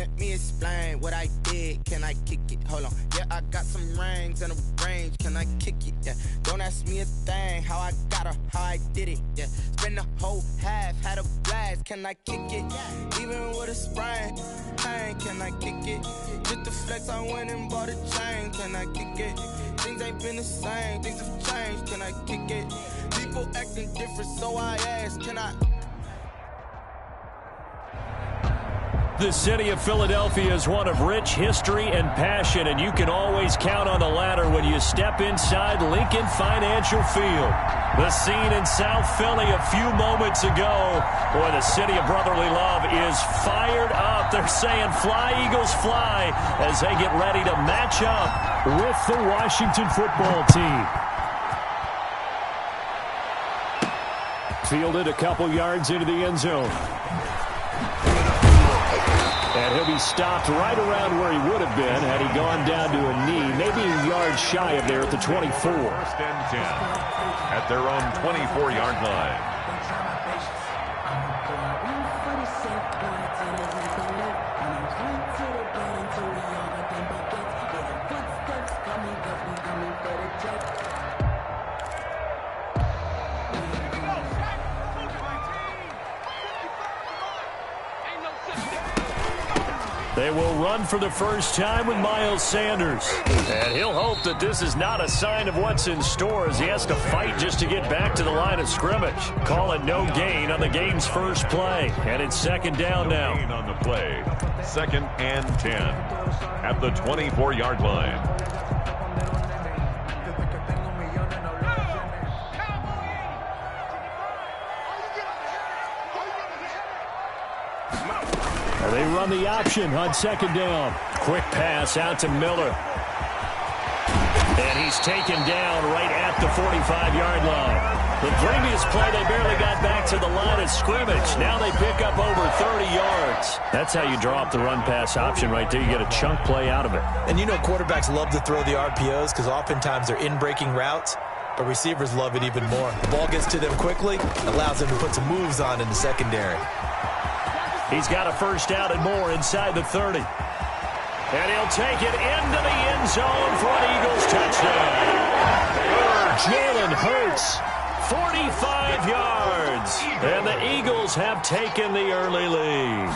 Let me explain what I did. Can I kick it? Hold on. Yeah, I got some rings and a range. Can I kick it? Yeah. Don't ask me a thing. How I got her, how I did it. Yeah. Spend the whole half, had a blast. Can I kick it? Even with a sprain, pain. Can I kick it? Just the flex, I went and bought a chain. Can I kick it? Things ain't been the same. Things have changed. Can I kick it? People acting different, so I ask. Can I? The city of Philadelphia is one of rich history and passion, and you can always count on the latter when you step inside Lincoln Financial Field. The scene in South Philly a few moments ago, where the city of brotherly love is fired up. They're saying, "Fly, Eagles, fly," as they get ready to match up with the Washington football team. Fielded a couple yards into the end zone. And he'll be stopped right around where he would have been had he gone down to a knee, maybe a yard shy of there at the 24. First and 10 at their own 24-yard line. They will run for the first time with Miles Sanders. And he'll hope that this is not a sign of what's in store as he has to fight just to get back to the line of scrimmage. Call it no gain on the game's first play. And it's second down now. No gain on the play. Second and 10 at the 24-yard line. They run the option on second down. Quick pass out to Miller. And he's taken down right at the 45-yard line. The previous play, they barely got back to the line of scrimmage. Now they pick up over 30 yards. That's how you draw up the run-pass option right there. You get a chunk play out of it. And you know quarterbacks love to throw the RPOs because oftentimes they're in-breaking routes, but receivers love it even more. The ball gets to them quickly, allows them to put some moves on in the secondary. He's got a first down and more inside the 30. And he'll take it into the end zone for an Eagles touchdown. Jalen Hurts, 45 yards. And the Eagles have taken the early lead.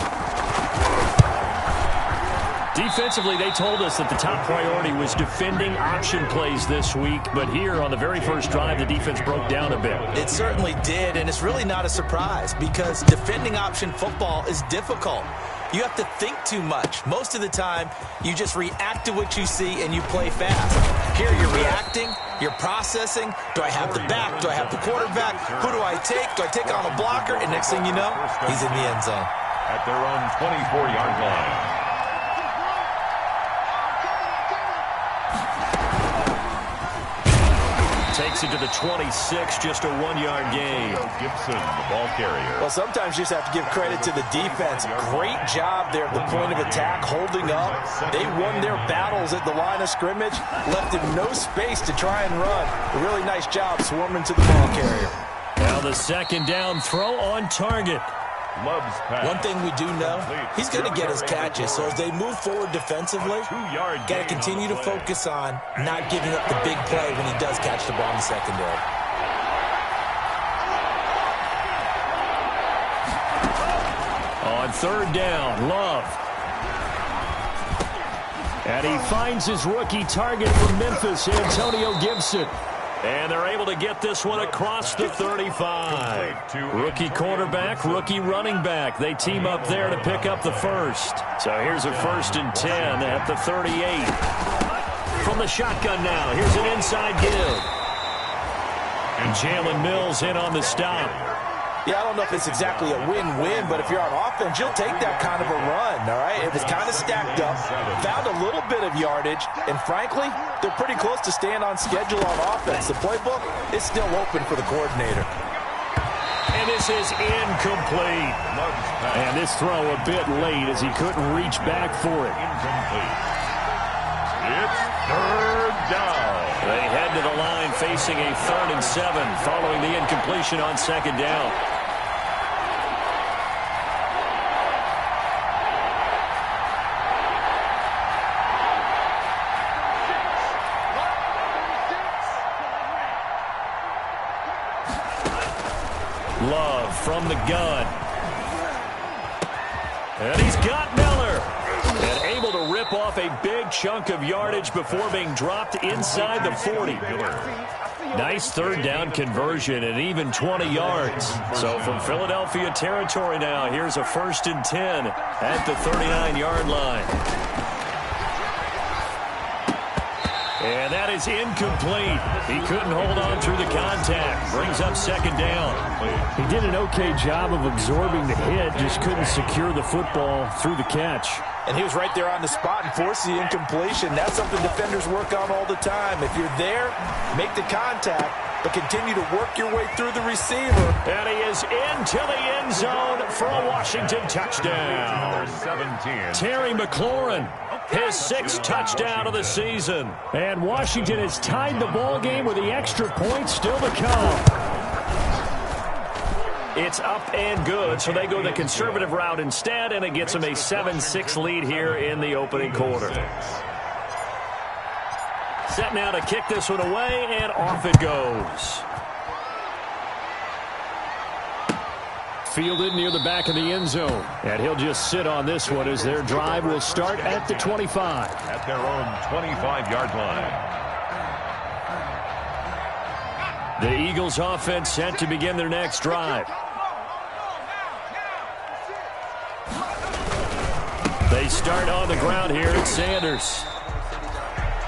Defensively, they told us that the top priority was defending option plays this week. But here on the very first drive, the defense broke down a bit. It certainly did, and it's really not a surprise because defending option football is difficult. You have to think too much. Most of the time, you just react to what you see and you play fast. Here you're reacting, you're processing. Do I have the back? Do I have the quarterback? Who do I take? Do I take on a blocker? And next thing you know, he's in the end zone. At their own 24-yard line. Takes it to the 26, just a 1-yard gain. Gibson, the ball carrier. Well, sometimes you just have to give credit to the defense. Great job there at the point of attack, holding up. They won their battles at the line of scrimmage, left him no space to try and run. A really nice job swarming to the ball carrier. Now the second down throw on target. Love's pass. One thing we do know, he's going to get his catches. So as they move forward defensively, got to continue to focus on not giving up the big play when he does catch the ball in the secondary. On third down, Love. And he finds his rookie target from Memphis, Antonio Gibson. And they're able to get this one across the 35. Rookie quarterback, rookie running back. They team up there to pick up the first. So here's a 1st and 10 at the 38. From the shotgun now, here's an inside give. And Jalen Mills in on the stop. Yeah, I don't know if it's exactly a win-win, but if you're on offense, you'll take that kind of a run, all right? It was kind of stacked up, found a little bit of yardage, and frankly, they're pretty close to staying on schedule on offense. The playbook is still open for the coordinator. And this is incomplete. And this throw a bit late as he couldn't reach back for it. Incomplete. It's third down. They head to the line facing a 3rd and 7 following the incompletion on second down. Love from the gun. And he's got Miller. And able to rip off a big chunk of yardage before being dropped inside the 40. Nice third down conversion and even 20 yards. So from Philadelphia territory now, here's a 1st and 10 at the 39-yard line. And that is incomplete. He couldn't hold on through the contact. Brings up 2nd down. He did an okay job of absorbing the hit, just couldn't secure the football through the catch. And he was right there on the spot and forced the incompletion. That's something defenders work on all the time. If you're there, make the contact, but continue to work your way through the receiver. And he is into the end zone for a Washington touchdown. 17. Terry McLaurin, his 6th touchdown of the season. And Washington has tied the ball game with the extra point still to come. It's up and good, so they go the conservative route instead, and it gets them a 7-6 lead here in the opening quarter. Set now to kick this one away, and off it goes. Fielded near the back of the end zone. And he'll just sit on this one as their drive will start at the 25. At their own 25-yard line. The Eagles offense set to begin their next drive. They start on the ground here at Sanders.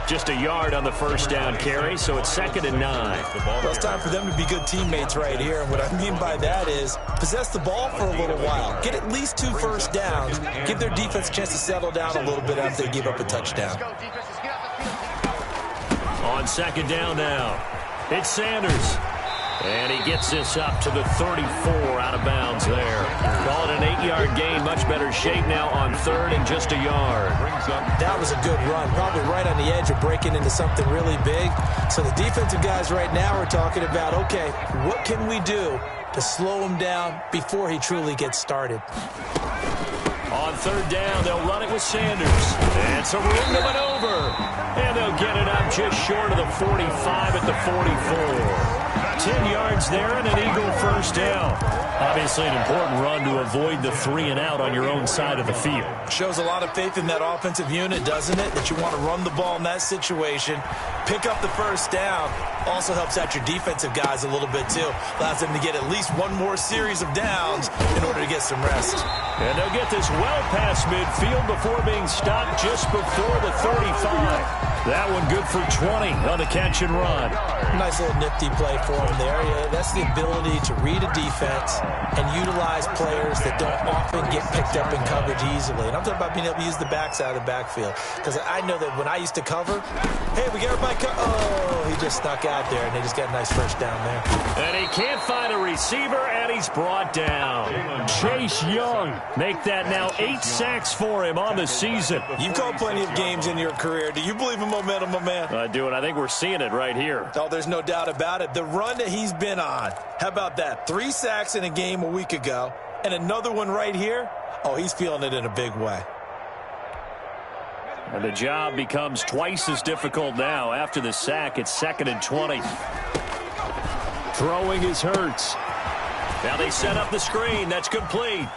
Just a yard on the 1st down carry, so it's 2nd and 9. Well, it's time for them to be good teammates right here. And what I mean by that is possess the ball for a little while. Get at least 2 first downs. Give their defense a chance to settle down a little bit after they give up a touchdown. On 2nd down now, it's Sanders. And he gets this up to the 34 out of bounds there. Call it an 8-yard gain. Much better shape now on 3rd and just a yard. That was a good run. Probably right on the edge of breaking into something really big. So the defensive guys right now are talking about, okay, what can we do to slow him down before he truly gets started? On 3rd down, they'll run it with Sanders. It's a room to maneuver. And they'll get it up just short of the 45 at the 44. 10 yards there and an Eagle 1st down. Obviously an important run to avoid the 3 and out on your own side of the field. Shows a lot of faith in that offensive unit, doesn't it? That you want to run the ball in that situation. Pick up the 1st down. Also helps out your defensive guys a little bit too. Allows them to get at least one more series of downs in order to get some rest. And they'll get this well past midfield before being stopped just before the 35. That one good for 20 on the catch and run. Nice little nifty play for him there. Yeah, that's the ability to read a defense and utilize players that don't often get picked up in coverage easily. And I'm talking about being able to use the backside of the backfield. Because I know that when I used to cover, hey, we got everybody oh, he just snuck out there, and they just got a nice 1st down there. And he can't find a receiver, and he's brought down. Chase Young. Make that now 8 sacks for him on the season. You've called plenty of games in your career. Do you believe in momentum, my man? I do, and I think we're seeing it right here. Oh, there's no doubt about it. The run that he's been on. How about that? 3 sacks in a game a week ago, and another one right here. Oh, he's feeling it in a big way. And the job becomes twice as difficult now. After the sack, it's 2nd and 20. Throwing is Hurts. Now they set up the screen. That's complete.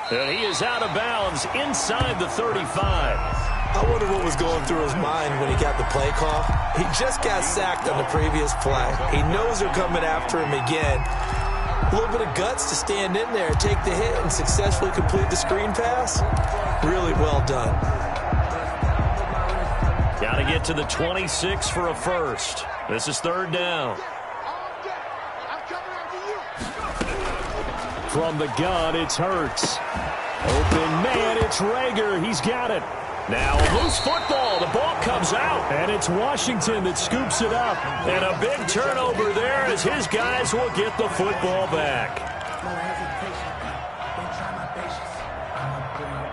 And he is out of bounds inside the 35. I wonder what was going through his mind when he got the play call. He just got sacked on the previous play. He knows they're coming after him again. A little bit of guts to stand in there, take the hit, and successfully complete the screen pass. Really well done. Got to get to the 26 for a 1st. This is 3rd down. From the gun, it's Hurts. Open man, it's Rager. He's got it. Now a loose football. The ball comes out. And it's Washington that scoops it up. And a big turnover there as his guys will get the football back.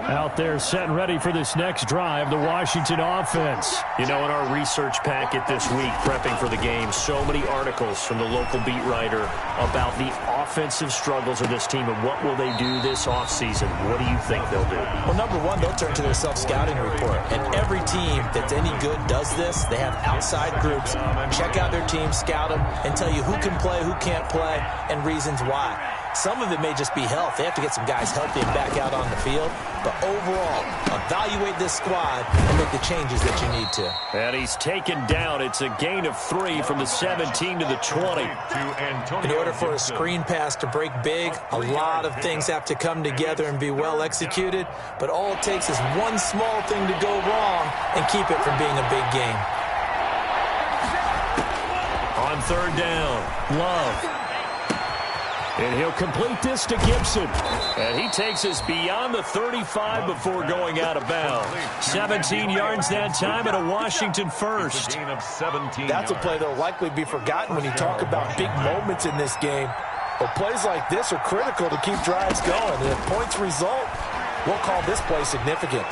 Out there set and ready for this next drive, the Washington offense. You know, in our research packet this week, prepping for the game, so many articles from the local beat writer about the offensive struggles of this team and what will they do this offseason. What do you think they'll do? Well, number one, they'll turn to their self-scouting report. And every team that's any good does this. They have outside groups. Check out their team, scout them, and tell you who can play, who can't play, and reasons why. Some of it may just be health. They have to get some guys healthy and back out on the field. But overall, evaluate this squad and make the changes that you need to. And he's taken down. It's a gain of 3 from the 17 to the 20. In order for a screen pass to break big, a lot of things have to come together and be well executed. But all it takes is one small thing to go wrong and keep it from being a big game. On third down, Love. And he'll complete this to Gibson. And he takes us beyond the 35 before going out of bounds. 17 yards that time and a Washington first. That's a play that will likely be forgotten when you talk about big moments in this game. But plays like this are critical to keep drives going. And if points result, we'll call this play significant.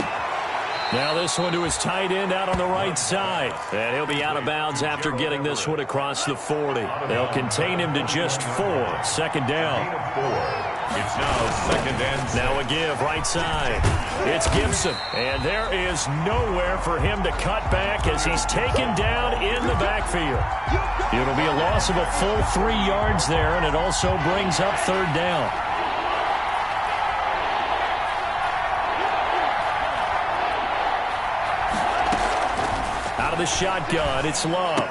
Now this one to his tight end out on the right side. And he'll be out of bounds after getting this one across the 40. They'll contain him to just 4. Second down. It's now second and now a give right side. It's Gibson. And there is nowhere for him to cut back as he's taken down in the backfield. It'll be a loss of a full 3 yards there, and it also brings up third down. Out of the shotgun, it's Love.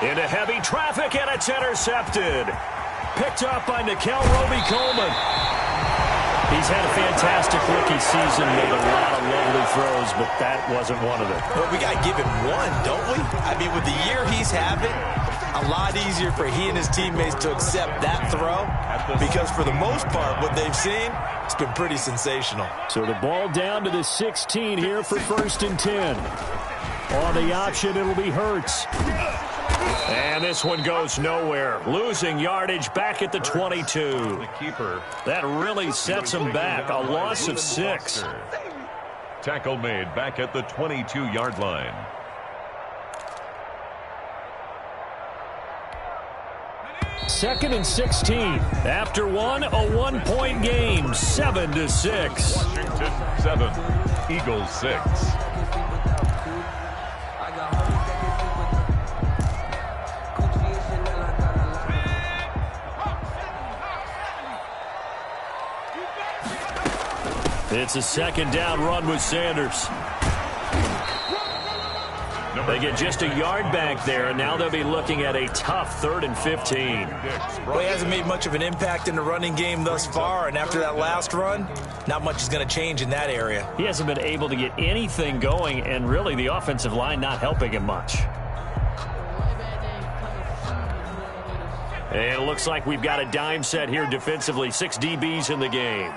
Into heavy traffic, and it's intercepted. Picked up by Nickel Roby-Coleman. He's had a fantastic rookie season, made a lot of lovely throws, but that wasn't one of them. Well, we got to give him one, don't we? I mean, with the year he's having, a lot easier for he and his teammates to accept that throw because for the most part, what they've seen, it's been pretty sensational. So the ball down to the 16 here for first and 10. On the option, it'll be Hurts. And this one goes nowhere. Losing yardage back at the 22. That really sets him back. A loss of 6. Tackle made back at the 22-yard line. Second and 16. After one, a 1-point game. 7-6. Washington 7. Eagles 6. It's a second down run with Sanders. They get just a yard back there, and now they'll be looking at a tough 3rd and 15. Well, he hasn't made much of an impact in the running game thus far, and after that last run, not much is going to change in that area. He hasn't been able to get anything going, and really the offensive line not helping him much. And it looks like we've got a dime set here defensively. 6 DBs in the game.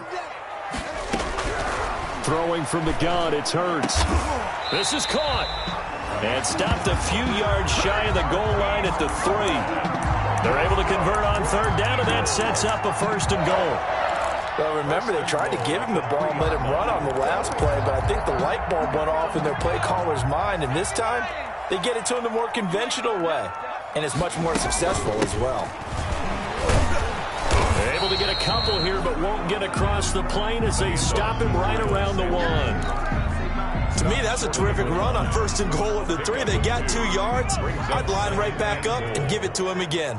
Throwing from the gun, it's Hurts. This is caught. And stopped a few yards shy of the goal line at the 3. They're able to convert on third down, and that sets up a 1st and goal. Well, remember, they tried to give him the ball and let him run on the last play, but I think the light bulb went off in their play caller's mind, and this time, they get it to him the more conventional way, and it's much more successful as well. They're able to get a couple here, but won't get across the plane as they stop him right around the 1. To me, that's a terrific run on 1st and goal at the 3. They got 2 yards. I'd line right back up and give it to him again.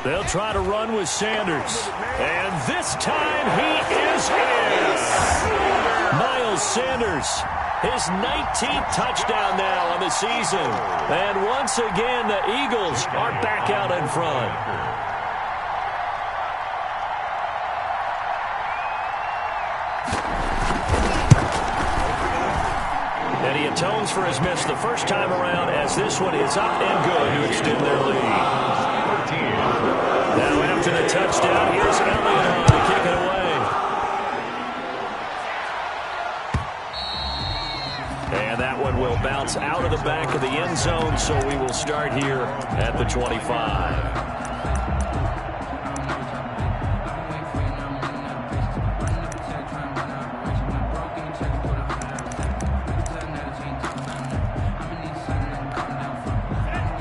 They'll try to run with Sanders. And this time he is in. Miles Sanders, his 19th touchdown now on the season. And once again, the Eagles are back out in front. And he atones for his miss the first time around as this one is up and good to extend their lead. Now after the touchdown, here's Elliott to kick it away. And that one will bounce out of the back of the end zone, so we will start here at the 25.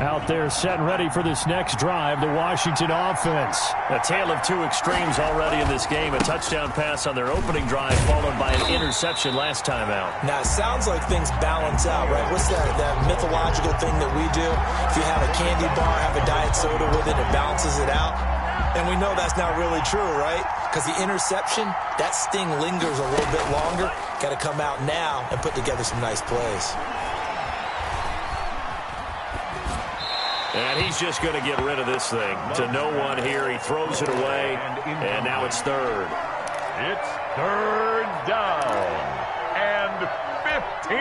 Out there set and ready for this next drive, the Washington offense. A tale of 2 extremes already in this game. A touchdown pass on their opening drive followed by an interception last time out. Now, it sounds like things balance out, right? What's that mythological thing that we do? If you have candy bar, have a diet soda with it, it balances it out. And we know that's not really true, right? Because the interception, that sting lingers a little bit longer. Got to come out now and put together some nice plays. And he's just going to get rid of this thing. To no one here. He throws it away, and now it's third. It's third down and 15.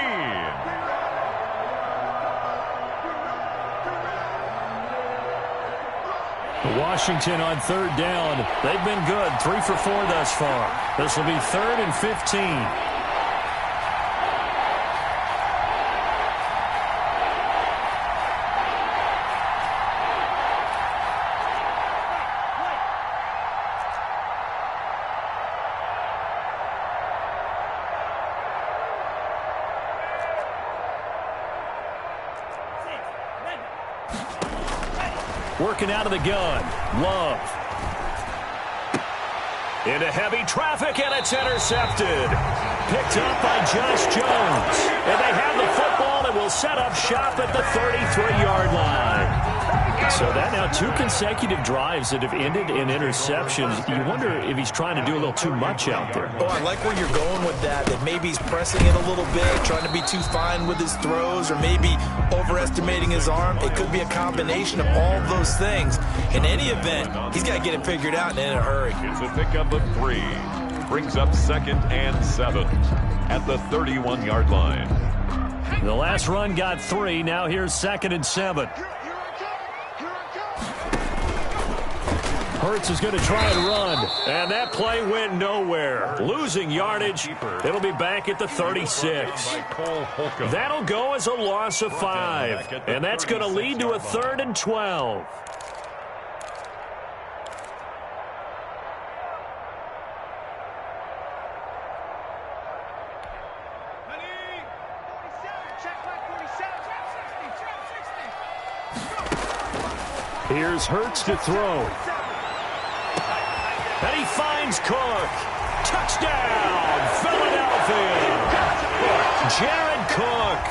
Washington on third down. They've been good. 3 for 4 thus far. This will be third and 15. Working out of the gun. Love. Into heavy traffic, and it's intercepted. Picked up by Josh Jones. And they have the football and will set up shop at the 33-yard line. So that now 2 consecutive drives that have ended in interceptions. You wonder if he's trying to do a little too much out there. Oh, I like where you're going with that maybe he's pressing it a little bit, trying to be too fine with his throws, or maybe overestimating his arm. It could be a combination of all of those things. In any event, he's got to get it figured out and in a hurry. It's a pickup of 3. Brings up 2nd and 7 at the 31-yard line. The last run got 3. Now here's 2nd and 7. Hurts is going to try and run. And that play went nowhere. Losing yardage. It'll be back at the 36. That'll go as a loss of 5. And that's going to lead to a 3rd and 12. Here's Hurts to throw. And he finds Cook. Touchdown, Philadelphia. Jared Cook,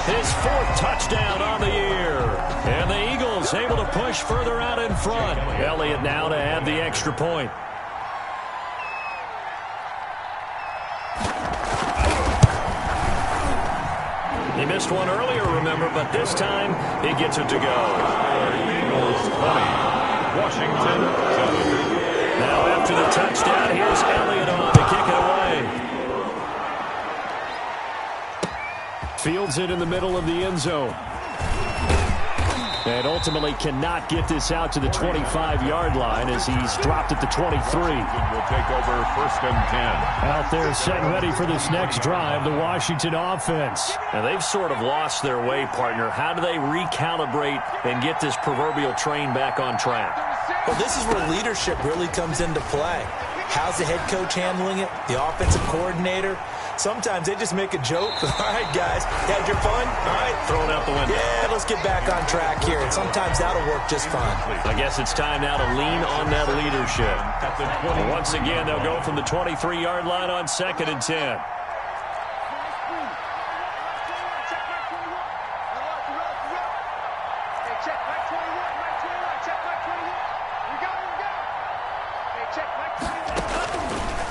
his 4th touchdown on the year. And the Eagles able to push further out in front. Elliott now to add the extra point. He missed one earlier, remember, but this time he gets it to go. Eagles 20, Washington 7. Now after the touchdown, here's Elliott on to kick it away. Fields it in the middle of the end zone. And ultimately cannot get this out to the 25-yard line as he's dropped at the 23. Will take over 1st and 10. Out there set and ready for this next drive, the Washington offense. And they've sort of lost their way, partner. How do they recalibrate and get this proverbial train back on track? Well, this is where leadership really comes into play. How's the head coach handling it? The offensive coordinator? Sometimes they just make a joke. All right, guys, had your fun? All right. Throw it out the window. Yeah, let's get back on track here. And sometimes that'll work just fine. I guess it's time now to lean on that leadership. And once again, they'll go from the 23-yard line on 2nd and 10.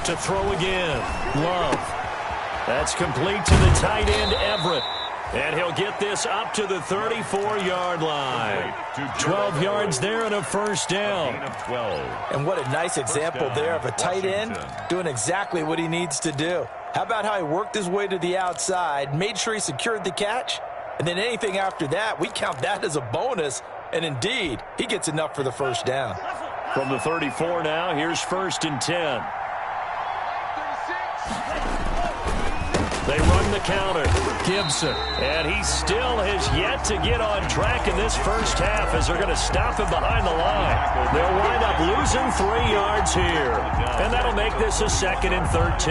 To throw again. Love. That's complete to the tight end, Everett. And he'll get this up to the 34-yard line. 12 yards there and a 1st down. And what a nice example there of a tight end doing exactly what he needs to do. How about how he worked his way to the outside, made sure he secured the catch, and then anything after that, we count that as a bonus. And indeed, he gets enough for the 1st down. From the 34 now, here's 1st and 10. They run the counter. Gibson. And he still has yet to get on track in this first half as they're going to stop him behind the line. They'll wind up losing 3 yards here. And that'll make this a 2nd and 13.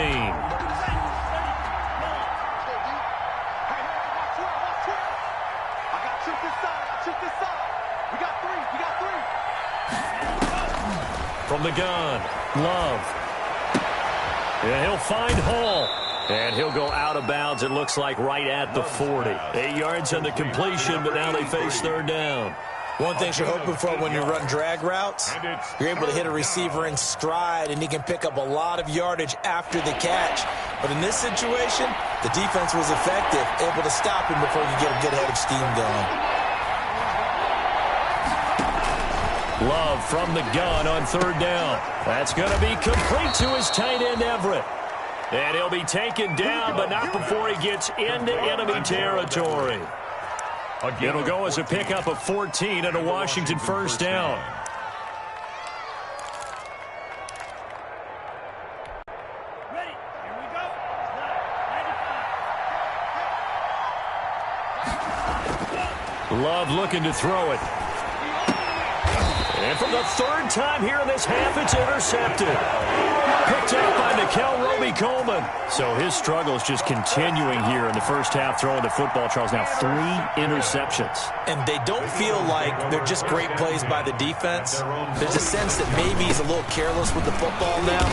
From the gun, Love. And he'll find Hall. And he'll go out of bounds, it looks like, right at the 40. 8 yards on the completion, but now they face 3rd down. One thing you're hoping for when you run drag routes, you're able to hit a receiver in stride, and he can pick up a lot of yardage after the catch. But in this situation, the defense was effective, able to stop him before you get a good head of steam going. Love from the gun on third down. That's going to be complete to his tight end, Everett. And he'll be taken down, but not before he gets into enemy territory. It'll go as a pickup of 14 and a Washington first down. Ready. Here we go. 95. Love looking to throw it. And for the third time here in this half, it's intercepted. Picked up by Nickel Roby-Coleman. So his struggle is just continuing here in the first half, throwing the football. Charles, now 3 interceptions. And they don't feel like they're just great plays by the defense. There's a sense that maybe he's a little careless with the football now.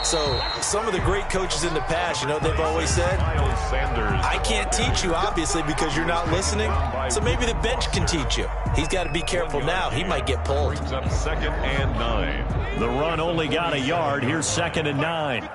So some of the great coaches in the past, you know, they've always said, I can't teach you, obviously, because you're not listening. So maybe the bench can teach you. He's got to be careful now. He might get pulled. Second and 9. The run only got a yard. Here's 2nd and 9.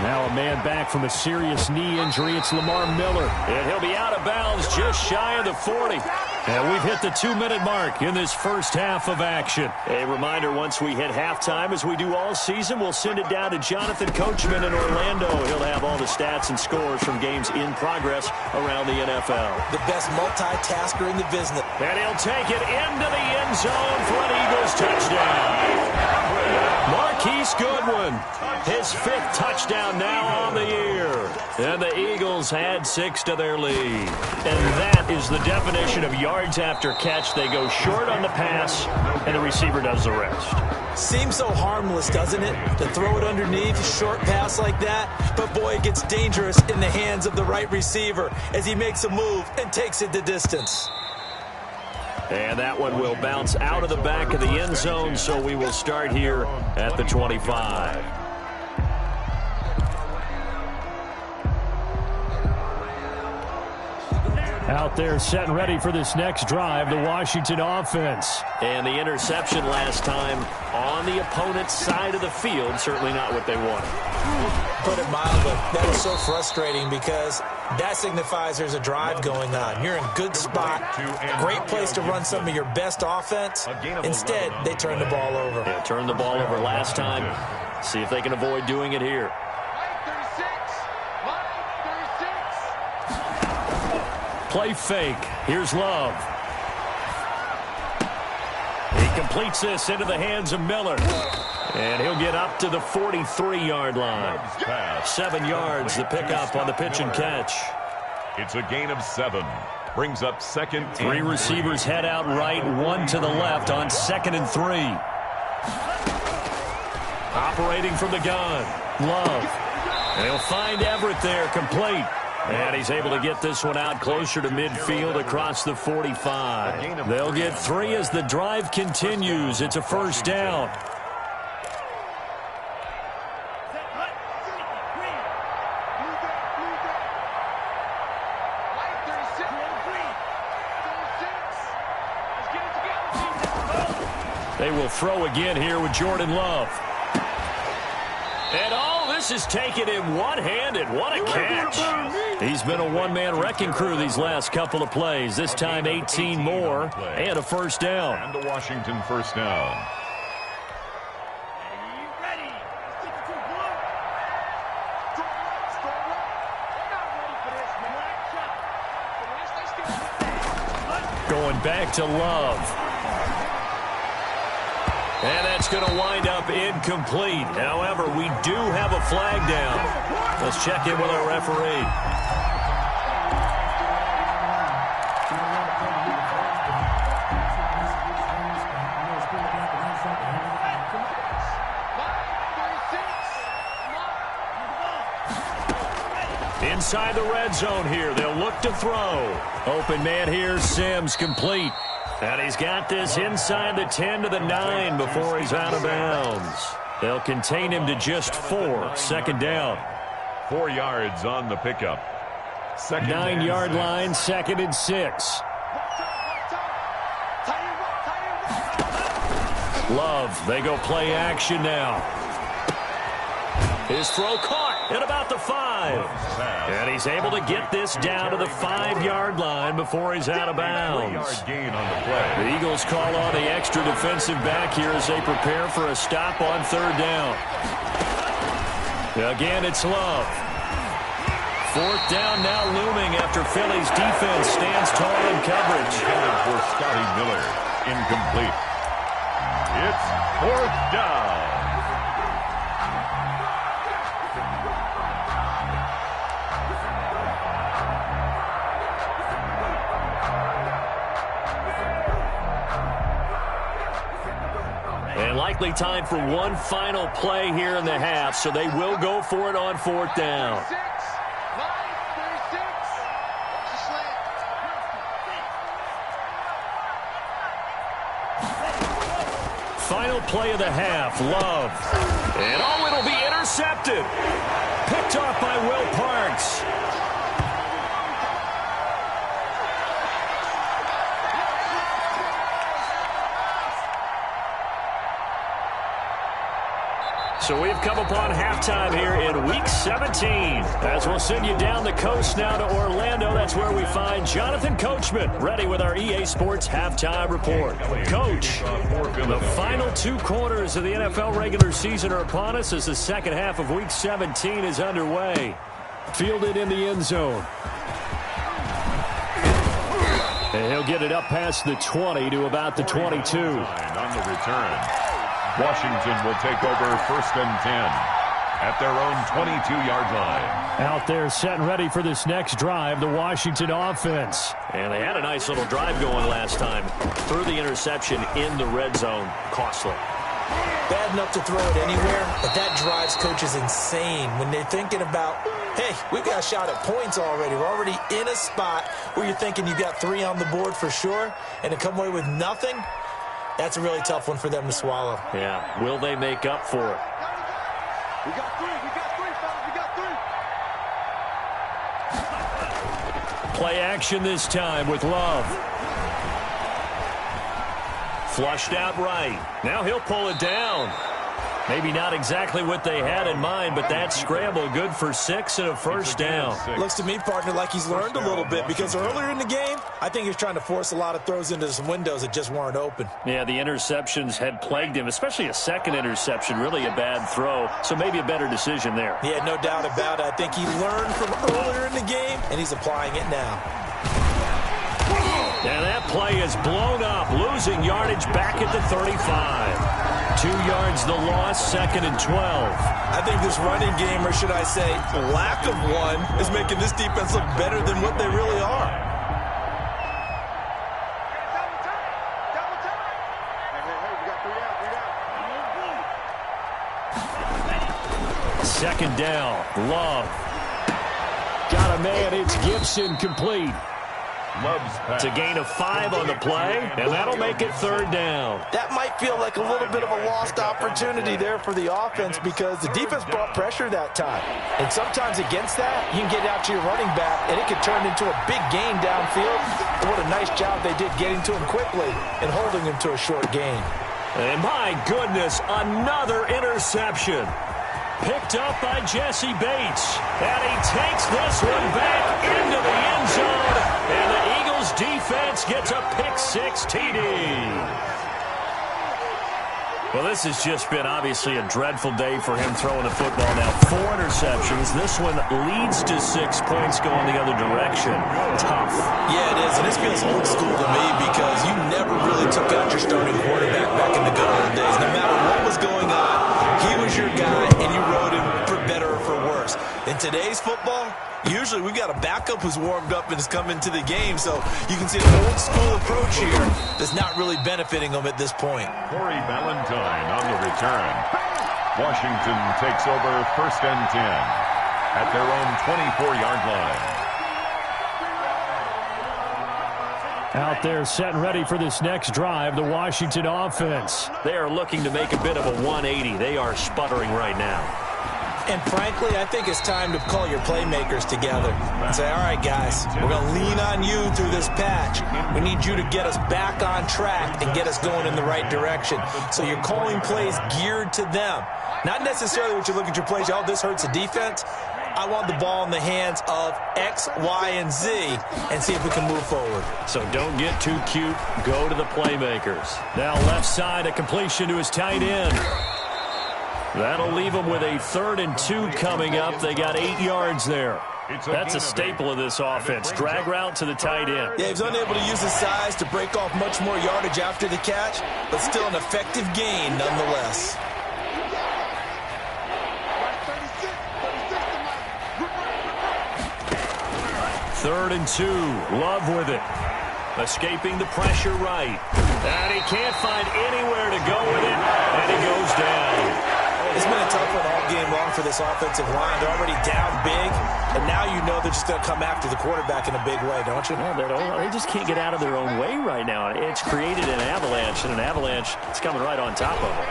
Now a man back from a serious knee injury. It's Lamar Miller. And he'll be out of bounds just shy of the 40. And we've hit the 2-minute mark in this first half of action. A reminder, once we hit halftime, as we do all season, we'll send it down to Jonathan Coachman in Orlando. He'll have all the stats and scores from games in progress around the NFL. The best multitasker in the business. And he'll take it into the end zone for an Eagles touchdown. Marquise Goodwin, his 5th touchdown now on the year. And the Eagles add 6 to their lead. And that is the definition of yards after catch. They go short on the pass, and the receiver does the rest. Seems so harmless, doesn't it? To throw it underneath, a short pass like that. But, boy, it gets dangerous in the hands of the right receiver as he makes a move and takes it the distance. And that one will bounce out of the back of the end zone, so we will start here at the 25. Out there set and ready for this next drive, the Washington offense. And the interception last time on the opponent's side of the field, certainly not what they wanted. Put it mildly, that was so frustrating because that signifies there's a drive going on. You're in a good spot, great place to run some of your best offense. Instead, they turn the ball over. Yeah, turned the ball over last time. See if they can avoid doing it here. Play fake. Here's Love. He completes this into the hands of Miller. And he'll get up to the 43-yard line. 7 yards, the pickup on the pitch and catch. It's a gain of 7. Brings up 2nd. 3 receivers head out right, 1 to the left on 2nd and 3. Operating from the gun. Love. And he'll find Everett there, complete. And he's able to get this one out closer to midfield across the 45. They'll get 3 as the drive continues. It's a first down. They will throw again here with Jordan Love. And all this is taken in one-handed. What a catch. He's been a one-man wrecking crew these last couple of plays. This time 18 more and a first down. And the Washington first down. Going back to Love. And that's going to wind up incomplete. However, we do have a flag down. Let's check in with our referee. Inside the red zone here. They'll look to throw. Open man here. Sims complete. And he's got this inside the 10 to the 9 before he's out of bounds. They'll contain him to just 4. Second down. 4 yards on the pickup. 9-yard line, 2nd and 6. Love, they go play action now. His throw caught at about the 5. And he's able to get this down to the 5-yard line before he's out of bounds. The Eagles call on the extra defensive back here as they prepare for a stop on 3rd down. Again, it's Love. 4th down now looming after Philly's defense stands tall in coverage. For Scotty Miller, incomplete. It's 4th down. And likely time for one final play here in the half, so they will go for it on 4th down. Final play of the half, Love. And oh, it'll be intercepted. Picked off by Will Parks. So we've come upon halftime here in Week 17. As we'll send you down the coast now to Orlando, that's where we find Jonathan Coachman, ready with our EA Sports Halftime Report. Coach, the final 2 quarters of the NFL regular season are upon us as the second half of Week 17 is underway. Fielded in the end zone. And he'll get it up past the 20 to about the 22. On the return. Washington will take over 1st and 10 at their own 22-yard line. Out there set and ready for this next drive, the Washington offense. And they had a nice little drive going last time. Threw the interception in the red zone. Costly. Bad enough to throw it anywhere, but that drives coaches insane when they're thinking about, hey, we got a shot at points already. We're already in a spot where you're thinking you got 3 on the board for sure, and to come away with nothing, that's a really tough one for them to swallow. Yeah, will they make up for it? We got 3, fellas, we got 3. Play action this time with Love. Flushed out right. Now he'll pull it down. Maybe not exactly what they had in mind, but that scramble good for 6 and a first down. Looks to me, partner, like he's learned a little bit because earlier in the game, I think he was trying to force a lot of throws into some windows that just weren't open. Yeah, the interceptions had plagued him, especially a second interception, really a bad throw, so maybe a better decision there. Yeah, no doubt about it. I think he learned from earlier in the game, and he's applying it now. And that play is blown up, losing yardage back at the 35. 2 yards the loss, 2nd and 12. I think this running game, or should I say lack of one, is making this defense look better than what they really are. Second down, Love. Got a man, it's Gibson, complete. It's a gain of 5 on the play, and that'll make it 3rd down. That might feel like a little bit of a lost opportunity there for the offense because the defense brought pressure that time. And sometimes against that, you can get out to your running back, and it could turn into a big gain downfield. And what a nice job they did getting to him quickly and holding him to a short gain. And my goodness, another interception. Picked up by Jesse Bates. And he takes this one back into the end zone. And the Eagles defense gets a pick-6 TD. Well, this has just been obviously a dreadful day for him throwing the football now. 4 interceptions. This one leads to 6 points going the other direction. Tough. Yeah, it is. And this feels old school to me because you never really took out your starting quarterback back in the good old days. No matter what was going on, he was your guy, and you rode him for better or for worse. In today's football, usually we've got a backup who's warmed up and has come into the game, so you can see an old school approach here that's not really benefiting them at this point. Corey Valentine on the return. Washington takes over 1st and 10 at their own 24-yard line. Out there set and ready for this next drive, the Washington offense. They are looking to make a bit of a 180. They are sputtering right now. And frankly, I think it's time to call your playmakers together and say, all right, guys, we're going to lean on you through this patch. We need you to get us back on track and get us going in the right direction. So you're calling plays geared to them. Not necessarily what you look at your plays, oh, this hurts the defense. I want the ball in the hands of X, Y, and Z and see if we can move forward. So don't get too cute. Go to the playmakers. Now left side, a completion to his tight end. That'll leave him with a 3rd and 2 coming up. They got 8 yards there. That's a staple of this offense. Drag route to the tight end. Yeah, he was unable to use his size to break off much more yardage after the catch, but still an effective gain nonetheless. 3rd and 2. Love with it. Escaping the pressure right. And he can't find anywhere to go with it. And he goes down. It's been a tough one all game long for this offensive line. They're already down big, and now you know they're just going to come after the quarterback in a big way, don't you? Yeah, they just can't get out of their own way right now. It's created an avalanche, and an avalanche is coming right on top of them.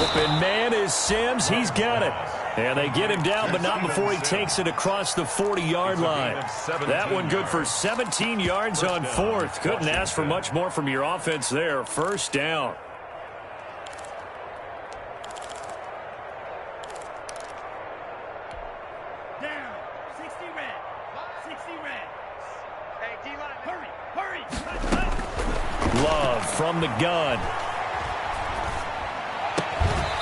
Open man is Sims. He's got it. And they get him down, but not before he takes it across the 40-yard line. That one good for 17 yards on 4th. Couldn't ask for much more from your offense there. 1st down. Down. 60 red. 60 red. Hey, D-line, hurry. Love from the gun.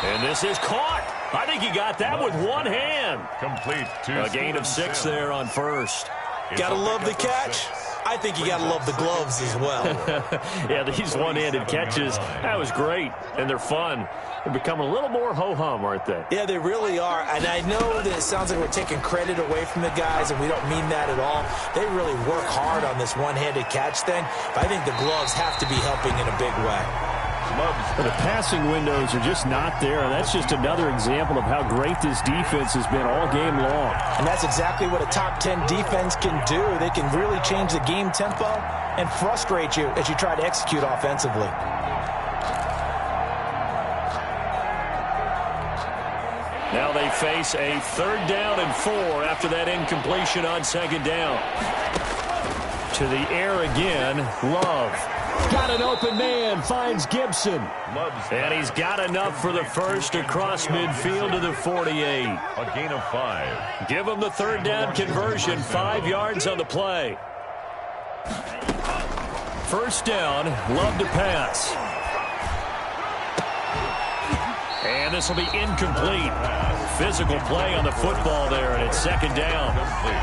And this is caught. I think he got that with one hand. Complete to a gain of 6 there on 1st. Gotta love the catch. I think you gotta love the gloves as well. Yeah, these one-handed catches, that was great. And they're fun. They've become a little more ho-hum, aren't they? Yeah, they really are. And I know that it sounds like we're taking credit away from the guys, and we don't mean that at all. They really work hard on this one-handed catch thing. But I think the gloves have to be helping in a big way. But the passing windows are just not there, and that's just another example of how great this defense has been all game long. And that's exactly what a top 10 defense can do. They can really change the game tempo and frustrate you as you try to execute offensively. Now they face a 3rd down and 4 after that incompletion on 2nd down. To the air again, Love. Got an open man, finds Gibson. And he's got enough for the 1st across midfield to the 48. A gain of 5. Give him the 3rd down conversion, 5 yards on the play. 1st down, Love to pass. And this will be incomplete. Physical play on the football there, and it's 2nd down.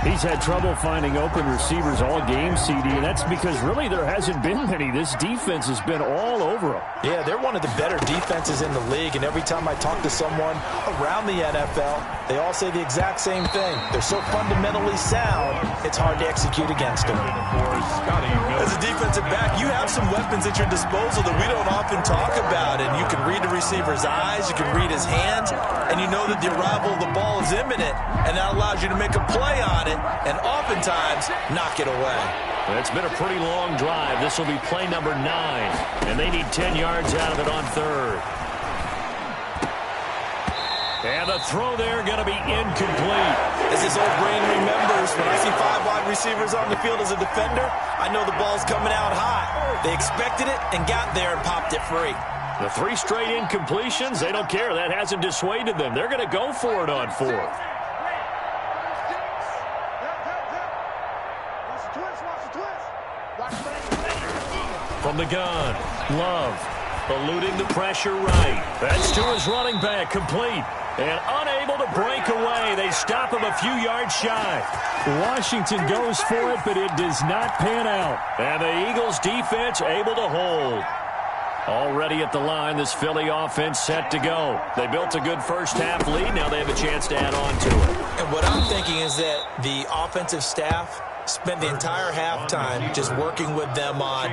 He's had trouble finding open receivers all game, CD, and that's because really there hasn't been many. This defense has been all over him. Yeah, they're one of the better defenses in the league, and every time I talk to someone around the NFL, they all say the exact same thing. They're so fundamentally sound, it's hard to execute against them. As a defensive back, you have some weapons at your disposal that we don't often talk about, and you can read the receiver's eyes, you can read his hands, and you know that the arrival of the ball is imminent, and that allows you to make a play on it and oftentimes knock it away. It's been a pretty long drive. This will be play number 9, and they need 10 yards out of it on 3rd. And the throw there going to be incomplete. As this old brain remembers, when I see 5 wide receivers on the field as a defender, I know the ball's coming out high. They expected it and got there and popped it free. The 3 straight incompletions, they don't care. That hasn't dissuaded them. They're going to go for it on 4th. From the gun, Love, eluding the pressure right. That's to his running back, complete. And unable to break away. They stop him a few yards shy. Washington goes for it, but it does not pan out. And the Eagles defense able to hold. Already at the line, this Philly offense set to go. They built a good first-half lead. Now they have a chance to add on to it. And what I'm thinking is that the offensive staff spent the entire halftime just working with them on,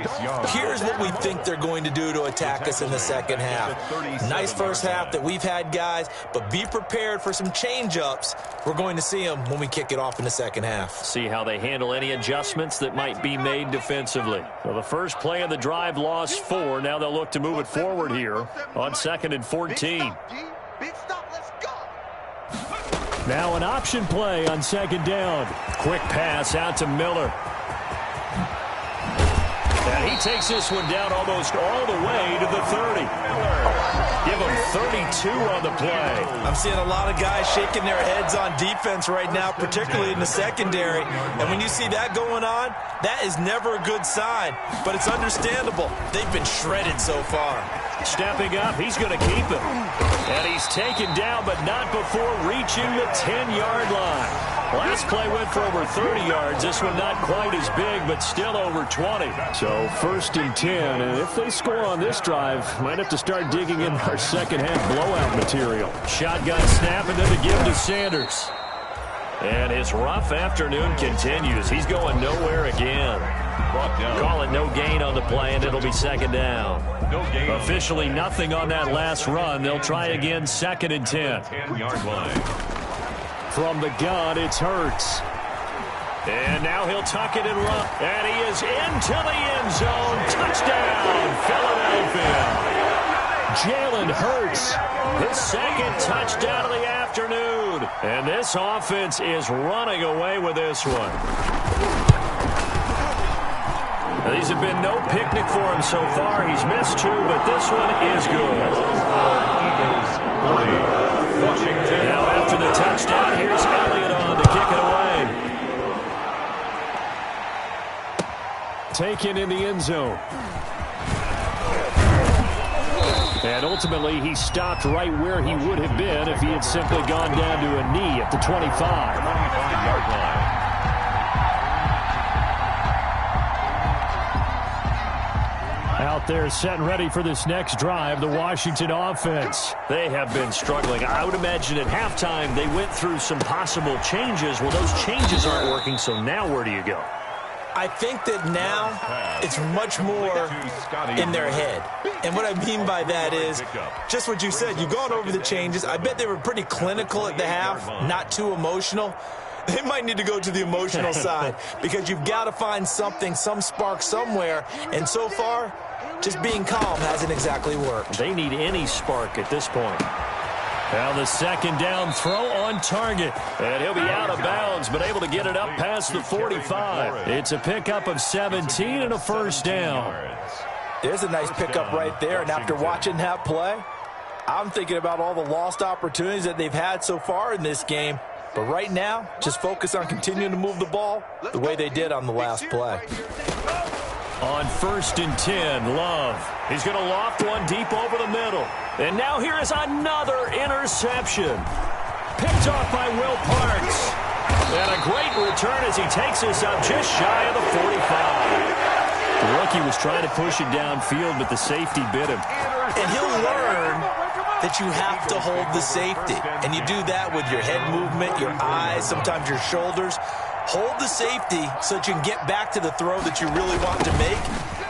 here's what we think they're going to do to attack us in the 2nd half. Nice first half that we've had, guys, but be prepared for some change-ups. We're going to see them when we kick it off in the 2nd half. See how they handle any adjustments that might be made defensively. Well, the first play of the drive lost 4. Now they'll look to move it forward here on 2nd and 14. Big stop, let's go. Now an option play on second down. Quick pass out to Miller. And he takes this one down almost all the way to the 30. Give him 32 on the play. I'm seeing a lot of guys shaking their heads on defense right now, particularly in the secondary. And when you see that going on, that is never a good sign. But it's understandable. They've been shredded so far. Stepping up, he's going to keep it. And he's taken down, but not before reaching the 10-yard line. Last play went for over 30 yards. This one not quite as big, but still over 20. So 1st and 10, and if they score on this drive, might have to start digging in our second-half blowout material. Shotgun snap and then to give to Sanders. And his rough afternoon continues. He's going nowhere again. Call it no gain on the play, and it'll be second down. No gain. Officially nothing on that last run. They'll try again 2nd and 10. 10-yard line. From the gun, it's Hurts. And now he'll tuck it and run. And he is into the end zone. Touchdown, Philadelphia. Jalen Hurts, his 2nd touchdown of the afternoon. And this offense is running away with this one. Now, these have been no picnic for him so far. He's missed 2, but this one is good. Washington. Now after the touchdown, here's Elliott on to kick it away. Taken in the end zone. And ultimately, he stopped right where he would have been if he had simply gone down to a knee at the 25. 25-yard line. Out there set and ready for this next drive, the Washington offense. They have been struggling. I would imagine at halftime they went through some possible changes. Well, those changes aren't working, so now where do you go? I think that now it's much more in their head. And what I mean by that is just what you said. You've gone over the changes. I bet they were pretty clinical at the half, not too emotional. They might need to go to the emotional side because you've got to find something, some spark somewhere. And so far, just being calm hasn't exactly worked. They need any spark at this point. Now the 2nd down throw on target. And he'll be out of bounds, but able to get it up past the 45. It's a pickup of 17 and a 1st down. There's a nice pickup right there. And after watching that play, I'm thinking about all the lost opportunities that they've had so far in this game. But right now, just focus on continuing to move the ball the way they did on the last play. On 1st and 10, Love. He's going to loft one deep over the middle. And now here is another interception. Picked off by Will Parks. And a great return as he takes this up just shy of the 45. The rookie was trying to push it downfield, but the safety bit him. And he'll learn that you have to hold the safety. And you do that with your head movement, your eyes, sometimes your shoulders. Hold the safety so that you can get back to the throw that you really want to make.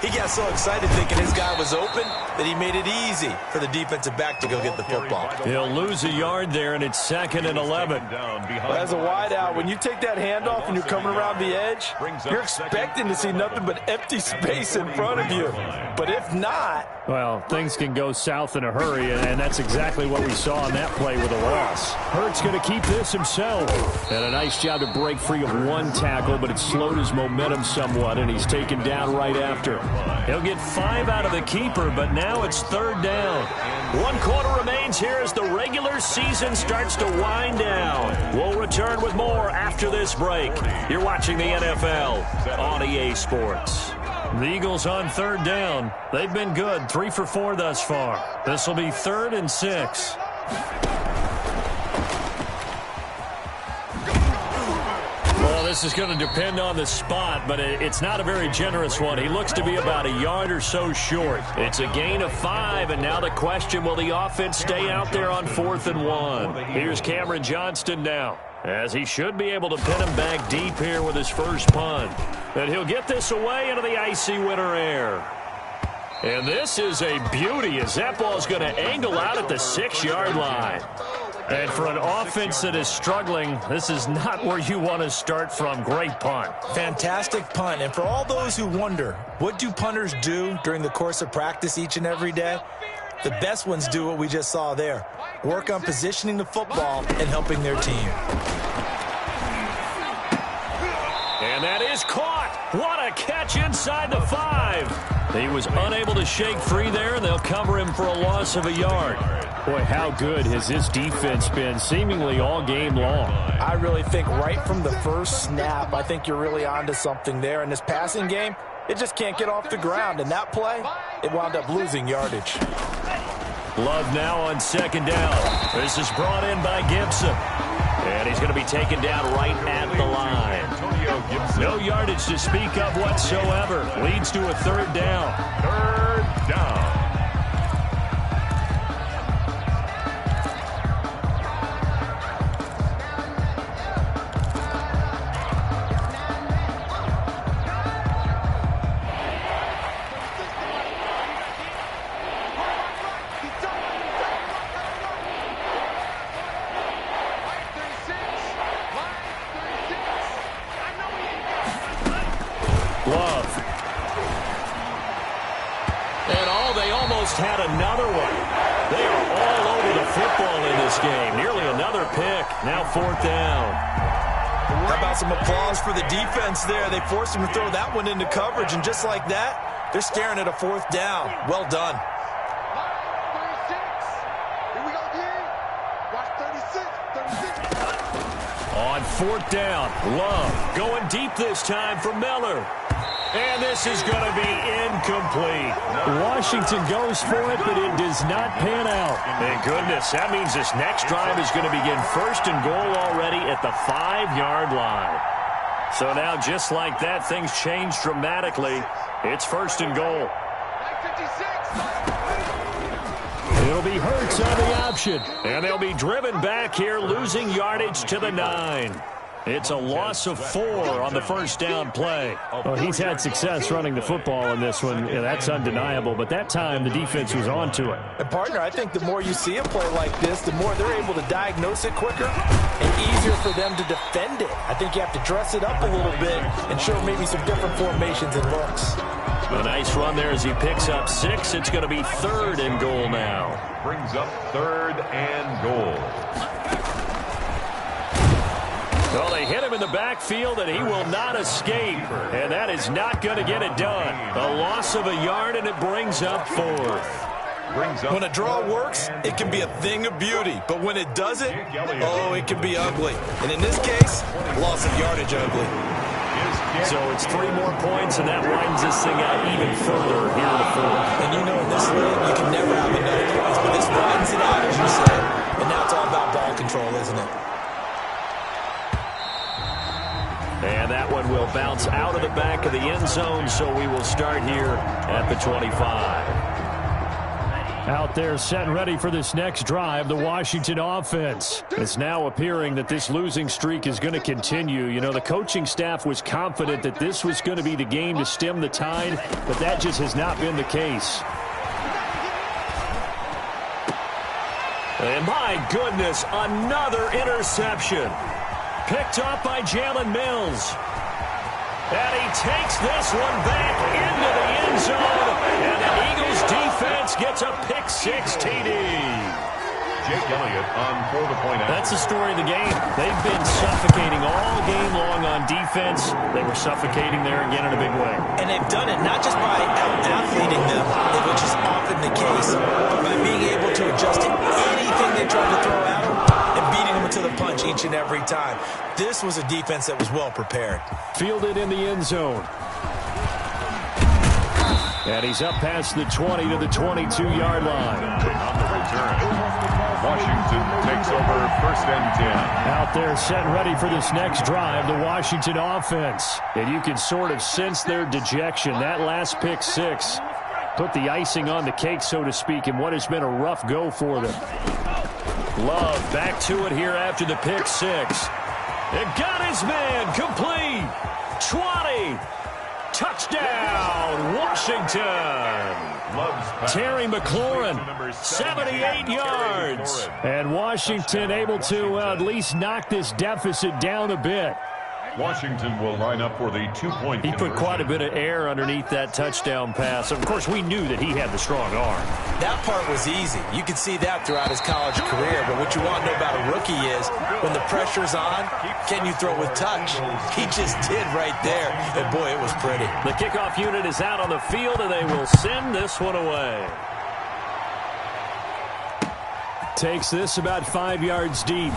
He got so excited thinking his guy was open that he made it easy for the defensive back to go get the football. He'll lose a yard there, and it's 2nd and 11. Well, as a wideout, when you take that handoff and you're coming around the edge, you're expecting to see nothing but empty space in front of you. But if not... Well, things can go south in a hurry, and that's exactly what we saw on that play with a loss. Hurts going to keep this himself. And a nice job to break free of one tackle, but it slowed his momentum somewhat, and he's taken down right after. He'll get 5 out of the keeper, but now it's 3rd down. 1 quarter remains here as the regular season starts to wind down. We'll return with more after this break. You're watching the NFL on EA Sports. The Eagles on 3rd down. They've been good, 3 for 4 thus far. This will be 3rd and 6. Well, this is going to depend on the spot, but it's not a very generous one. He looks to be about a yard or so short. It's a gain of 5, and now the question, will the offense stay out there on 4th and 1? Here's Cameron Johnston now, as he should be able to pin him back deep here with his first punt. And he'll get this away into the icy winter air. And this is a beauty as that ball's going to angle out at the 6-yard line. And for an offense that is struggling, this is not where you want to start from. Great punt. Fantastic punt. And for all those who wonder, what do punters do during the course of practice each and every day? The best ones do what we just saw there. Work on positioning the football and helping their team. And that is caught. What a catch inside the 5. He was unable to shake free there, and they'll cover him for a loss of a yard. Boy, how good has this defense been seemingly all game long? I really think right from the first snap, I think you're really onto something there. In this passing game, it just can't get off the ground. And that play, it wound up losing yardage. Love now on second down. This is brought in by Gibson. And he's going to be taken down right at the line. No yardage to speak of whatsoever. Leads to a third down. Third down. Had another one. They are all over the football in this game. Nearly another pick. Now fourth down. How about some applause for the defense there? They forced him to throw that one into coverage, and just like that, they're staring at a fourth down. Well done. On fourth down, Love going deep this time for Miller. And this is going to be incomplete. Washington goes for it, but it does not pan out. Thank goodness. That means this next drive is going to begin first and goal already at the 5-yard line. So now, just like that, things change dramatically. It's first and goal. It'll be Hurts on the option. And they'll be driven back here, losing yardage to the 9. It's a loss of 4 on the first down play. Well, he's had success running the football in this one. Yeah, that's undeniable. But that time, the defense was on to it. And, partner, I think the more you see a play like this, the more they're able to diagnose it quicker and easier for them to defend it. I think you have to dress it up a little bit and show maybe some different formations and looks. A nice run there as he picks up 6. It's going to be third and goal now. Brings up third and goal. Well, they hit him in the backfield, and he will not escape. And that is not going to get it done. A loss of a yard, and it brings up fourth. When a draw works, it can be a thing of beauty. But when it doesn't, oh, it can be ugly. And in this case, loss of yardage ugly. So it's 3 more points, and that widens this thing out even further here in the fourth. And you know in this league, you can never have enough points. But this widens it out, as you said. And now it's all about ball control, isn't it? And that one will bounce out of the back of the end zone, so we will start here at the 25. Out there set and ready for this next drive, the Washington offense. It's now appearing that this losing streak is going to continue. You know, the coaching staff was confident that this was going to be the game to stem the tide, but that just has not been the case. And my goodness, another interception. Picked up by Jalen Mills. And he takes this one back into the end zone. And the Eagles defense gets a pick-6 TD. Jake Elliott on for the point out. That's the story of the game. They've been suffocating all game long on defense. They were suffocating there again in a big way. And they've done it not just by out-athleting them, which is often the case, but by being able to adjust to anything they try to throw at them and beating them to the punch each and every time. This was a defense that was well prepared. Fielded in the end zone. And he's up past the 20 to the 22-yard line. On the return, Washington takes over first and 10. Out there set and ready for this next drive, the Washington offense. And you can sort of sense their dejection. That last pick-6 put the icing on the cake, so to speak, in what has been a rough go for them. Love back to it here after the pick-6. It got his man complete. 20. Touchdown, Washington. Terry McLaurin, 78 yards. And Washington able to at least knock this deficit down a bit. Washington will line up for the two-point He put quite a bit of air underneath that touchdown pass. Of course, we knew that he had the strong arm. That part was easy. You could see that throughout his college career. But what you want to know about a rookie is when the pressure's on, can you throw with touch? He just did right there. And, boy, it was pretty. The kickoff unit is out on the field, and they will send this one away. Takes this about 5 yards deep.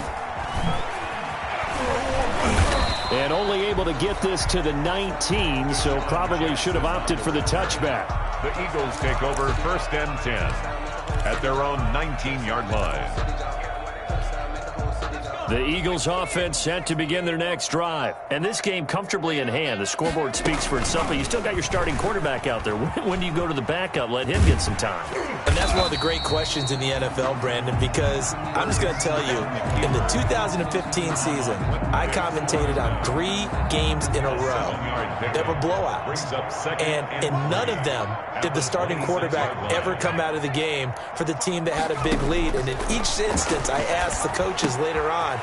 And only able to get this to the 19, so probably should have opted for the touchback. The Eagles take over 1st and 10 at their own 19-yard line. The Eagles offense set to begin their next drive. And this game comfortably in hand. The scoreboard speaks for itself, but you still got your starting quarterback out there. When do you go to the backup? Let him get some time. And that's one of the great questions in the NFL, Brandon, because I'm just going to tell you, in the 2015 season, I commentated on 3 games in a row that were blowouts. And in none of them did the starting quarterback ever come out of the game for the team that had a big lead. And in each instance, I asked the coaches later on,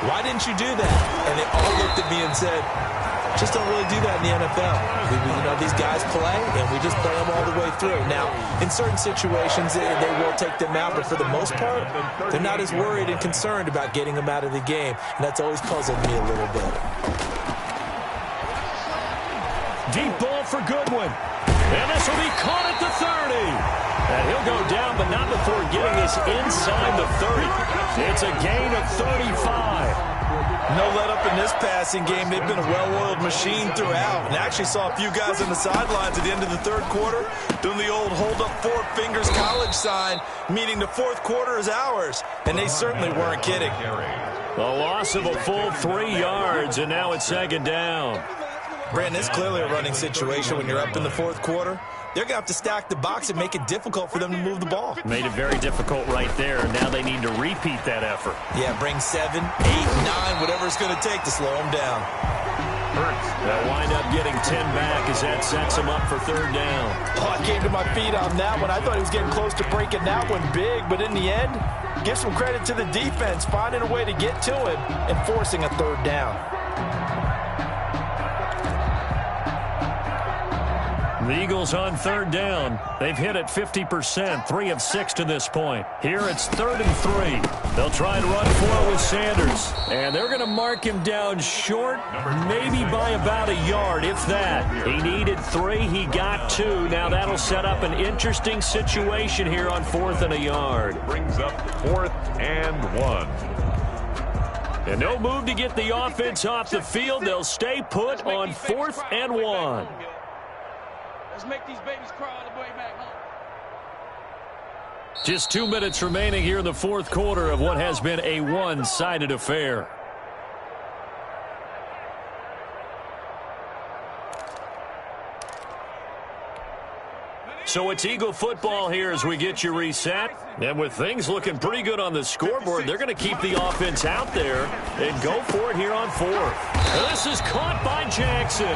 why didn't you do that? And they all looked at me and said, just don't really do that in the NFL. These guys play, and we just play them all the way through. Now, in certain situations, they will take them out, but for the most part, they're not as worried and concerned about getting them out of the game, and that's always puzzled me a little bit. Deep ball for Goodwin. And this will be caught at the 30. And he'll go down, but not before getting this inside the 30. It's a gain of 35. No let-up in this passing game. They've been a well-oiled machine throughout. And actually saw a few guys on the sidelines at the end of the third quarter doing the old hold-up 4 fingers college sign, meaning the fourth quarter is ours. And they certainly weren't kidding. A loss of a full 3 yards, and now it's 2nd down. Brandon, it's clearly a running situation when you're up in the fourth quarter. They're going to have to stack the box and make it difficult for them to move the ball. Made it very difficult right there. Now they need to repeat that effort. Yeah, bring 7, 8, 9, whatever it's going to take to slow them down. They'll wind up getting 10 back as that sets them up for 3rd down. Oh, I came to my feet on that one. I thought he was getting close to breaking that one big, but in the end, give some credit to the defense, finding a way to get to him and forcing a 3rd down. The Eagles on 3rd down. They've hit it 50%, 3 of 6 to this point. Here it's 3rd and 3. They'll try and run for it with Sanders. And they're going to mark him down short, maybe by about a yard, if that. He needed 3. He got 2. Now that'll set up an interesting situation here on 4th and a yard. Brings up 4th and 1. And no move to get the offense off the field. They'll stay put on 4th and 1. Let's make these babies cry all the way back home. Just 2 minutes remaining here in the fourth quarter of what has been a one-sided affair. So it's Eagle football here as we get you reset. And with things looking pretty good on the scoreboard, they're going to keep the offense out there and go for it here on 4th. This is caught by Jackson.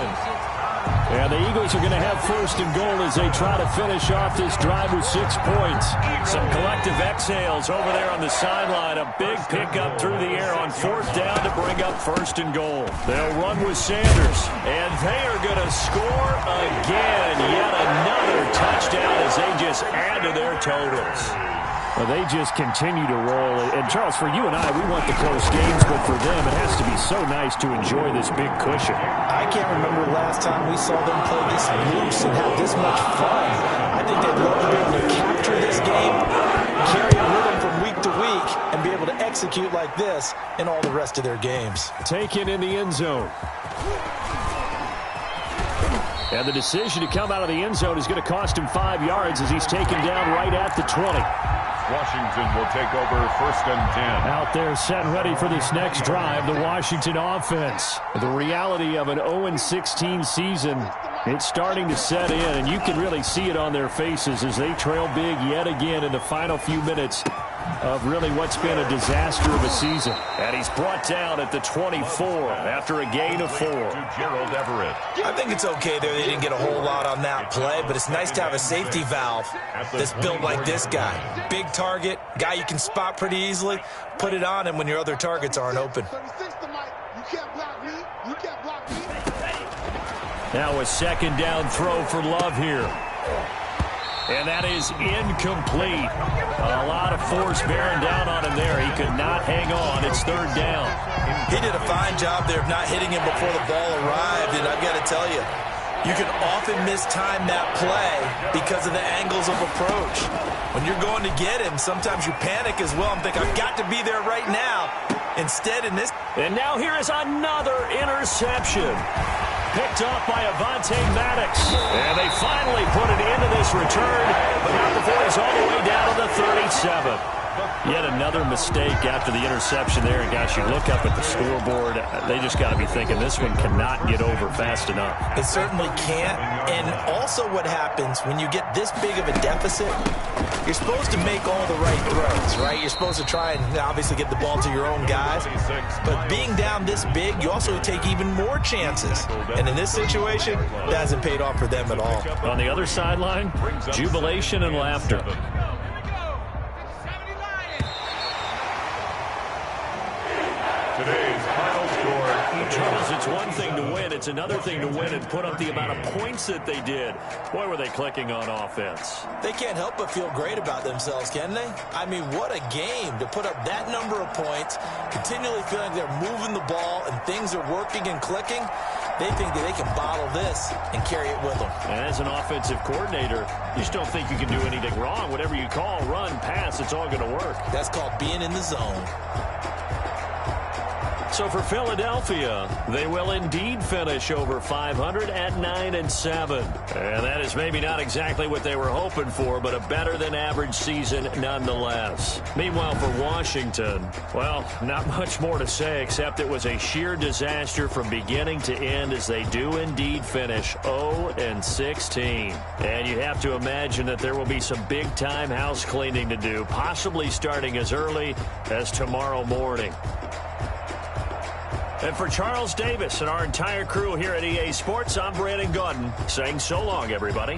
And the Eagles are going to have 1st and goal as they try to finish off this drive with 6 points. Some collective exhales over there on the sideline. A big pickup through the air on 4th down to bring up 1st and goal. They'll run with Sanders, and they are going to score again. Yet another touchdown as they just add to their totals. Well, they just continue to roll. And, Charles, for you and I, we want the close games, but for them, it has to be so nice to enjoy this big cushion. I can't remember the last time we saw them play this loose and have this much fun. I think they'd love to be able to capture this game, carry a rhythm from week to week, and be able to execute like this in all the rest of their games. Taken in the end zone. And the decision to come out of the end zone is going to cost him 5 yards as he's taken down right at the 20. Washington will take over 1st and 10. Out there set ready for this next drive, the Washington offense. The reality of an 0-16 season, it's starting to set in, and you can really see it on their faces as they trail big yet again in the final few minutes of really what's been a disaster of a season. And he's brought down at the 24 after a gain of 4. To Gerald Everett. I think it's okay there. They didn't get a whole lot on that play, but it's nice to have a safety valve that's built like this guy. Big target, guy you can spot pretty easily. Put it on him when your other targets aren't open. You can't block me. You can't Now a second down throw for Love here. And that is incomplete. A lot of force bearing down on him there. He could not hang on. It's third down. He did a fine job there of not hitting him before the ball arrived. And I've got to tell you, you can often mistime that play because of the angles of approach. When you're going to get him, sometimes you panic as well and think, I've got to be there right now. Instead, in this... And now here is another interception. Picked off by Avonte Maddox. And they finally put it into this return, but not before he's all the way down to the 37. Yet another mistake after the interception there. And, gosh, you look up at the scoreboard, they just got to be thinking this one cannot get over fast enough. It certainly can't. And also what happens when you get this big of a deficit, you're supposed to make all the right throws, right? You're supposed to try and obviously get the ball to your own guys. But being down this big, you also take even more chances. And in this situation, that hasn't paid off for them at all. On the other sideline, jubilation and laughter. Today's final score. Charles, it's one thing to win. It's another thing to win and put up the amount of points that they did. Boy, were they clicking on offense. They can't help but feel great about themselves, can they? I mean, what a game to put up that number of points, continually feeling like they're moving the ball and things are working and clicking. They think that they can bottle this and carry it with them. And as an offensive coordinator, you just don't think you can do anything wrong. Whatever you call, run, pass, it's all going to work. That's called being in the zone. So for Philadelphia, they will indeed finish over 500 at 9-7. And that is maybe not exactly what they were hoping for, but a better than average season nonetheless. Meanwhile, for Washington, well, not much more to say except it was a sheer disaster from beginning to end as they do indeed finish 0-16. And you have to imagine that there will be some big-time house cleaning to do, possibly starting as early as tomorrow morning. And for Charles Davis and our entire crew here at EA Sports, I'm Brandon Gaudin saying so long, everybody.